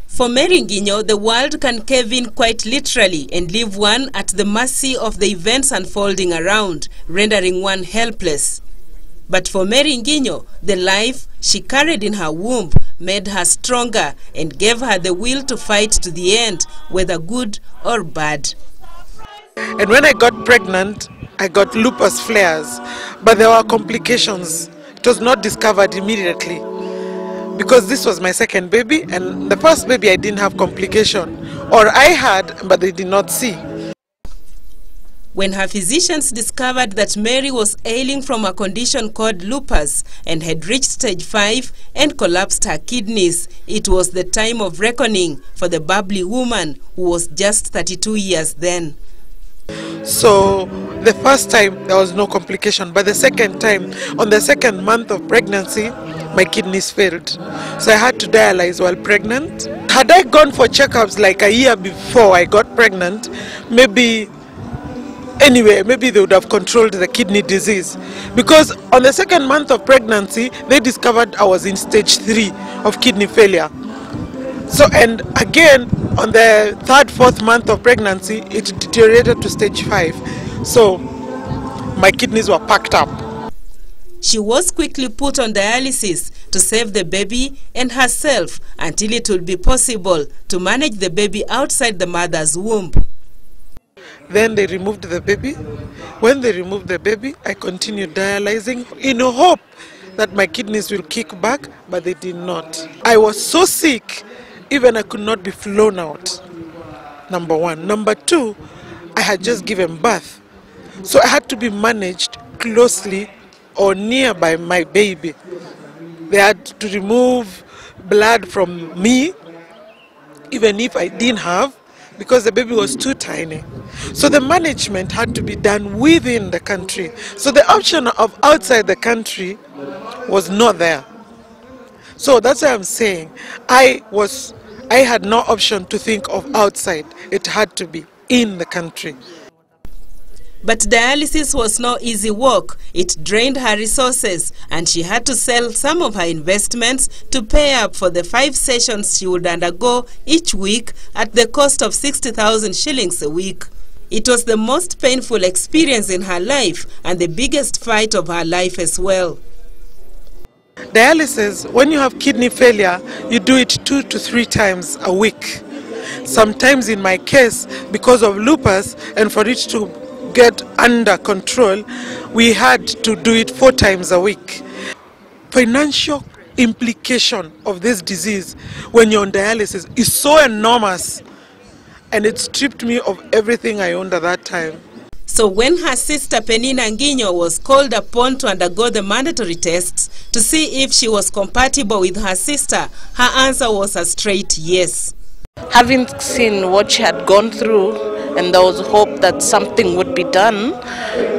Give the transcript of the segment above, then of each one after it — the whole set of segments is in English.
For Mary Nginyo, the world can cave in quite literally and leave one at the mercy of the events unfolding around, rendering one helpless. But for Mary Nginyo, the life she carried in her womb made her stronger and gave her the will to fight to the end, whether good or bad. And when I got pregnant, I got lupus flares, but there were complications. It was not discovered immediately because this was my second baby, and the first baby I didn't have complication, or I had, but they did not see. When her physicians discovered that Mary was ailing from a condition called lupus and had reached stage 5 and collapsed her kidneys, it was the time of reckoning for the bubbly woman who was just 32 years then. So the first time there was no complication, but the second time, on the second month of pregnancy, my kidneys failed. So I had to dialyze while pregnant. Had I gone for checkups like a year before I got pregnant, maybe they would have controlled the kidney disease. Because on the second month of pregnancy, they discovered I was in stage 3 of kidney failure. So, and again, on the third, fourth month of pregnancy, it deteriorated to stage 5. So, my kidneys were packed up. She was quickly put on dialysis to save the baby and herself until it would be possible to manage the baby outside the mother's womb. Then they removed the baby. When they removed the baby, I continued dialyzing in hope that my kidneys will kick back, but they did not. I was so sick, even I could not be flown out, number one. Number two, I had just given birth. So I had to be managed closely or nearby my baby. They had to remove blood from me, even if I didn't have, because the baby was too tiny. So the management had to be done within the country. So the option of outside the country was not there. So that's why I'm saying I had no option to think of outside. It had to be in the country. But dialysis was no easy work. It drained her resources, and she had to sell some of her investments to pay up for the 5 sessions she would undergo each week at the cost of 60,000 shillings a week. It was the most painful experience in her life and the biggest fight of her life as well. Dialysis, when you have kidney failure, you do it 2 to 3 times a week. Sometimes in my case, because of lupus, and for it to get under control, we had to do it 4 times a week. Financial implication of this disease when you're on dialysis is so enormous, and it stripped me of everything I owned at that time. So when her sister Penina Nginyo was called upon to undergo the mandatory tests to see if she was compatible with her sister, her answer was a straight yes. Having seen what she had gone through, and there was hope that something would be done,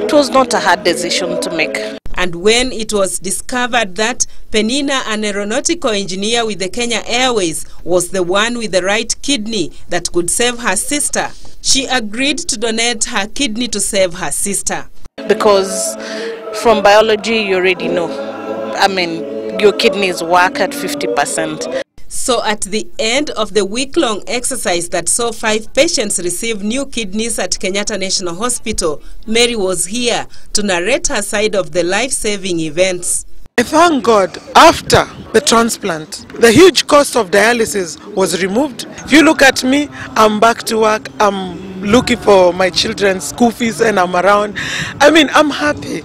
it was not a hard decision to make. And when it was discovered that Penina, an aeronautical engineer with the Kenya Airways, was the one with the right kidney that could save her sister, she agreed to donate her kidney to save her sister. Because from biology, you already know. I mean, your kidneys work at 50%. So at the end of the week-long exercise that saw 5 patients receive new kidneys at Kenyatta National Hospital, Mary was here to narrate her side of the life-saving events. I thank God, after the transplant, the huge cost of dialysis was removed. If you look at me, I'm back to work, I'm looking for my children's school fees, and I'm around. I mean, I'm happy.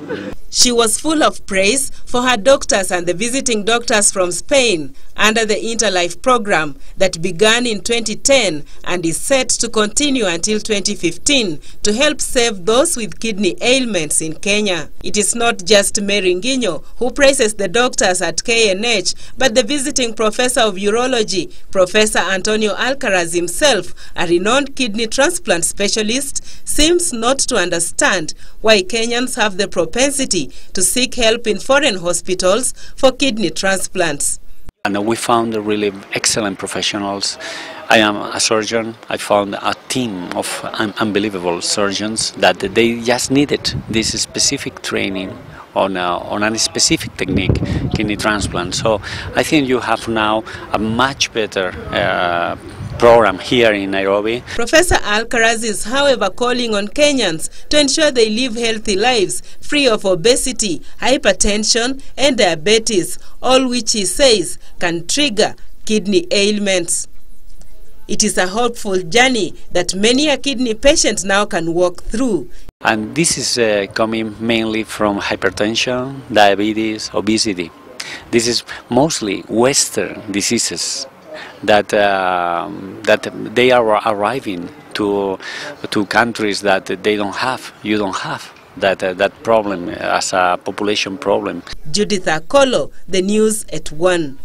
She was full of praise for her doctors and the visiting doctors from Spain under the Interlife program that began in 2010 and is set to continue until 2015 to help save those with kidney ailments in Kenya. It is not just Mary Nginyo who praises the doctors at KNH, but the visiting professor of urology, Professor Antonio Alcaraz himself, a renowned kidney transplant specialist, seems not to understand why Kenyans have the propensity to seek help in foreign hospitals for kidney transplants. And we found really excellent professionals. I am a surgeon. I found team of unbelievable surgeons that they just needed this specific training on a specific technique, kidney transplant. So I think you have now a much better program here in Nairobi. Professor Alcaraz is, however, calling on Kenyans to ensure they live healthy lives free of obesity, hypertension and diabetes, all which he says can trigger kidney ailments. It is a hopeful journey that many a kidney patient now can walk through. And this is coming mainly from hypertension, diabetes, obesity. This is mostly Western diseases that they are arriving to countries that they don't have. You don't have that problem as a population problem. Judith Akolo, the news at 1.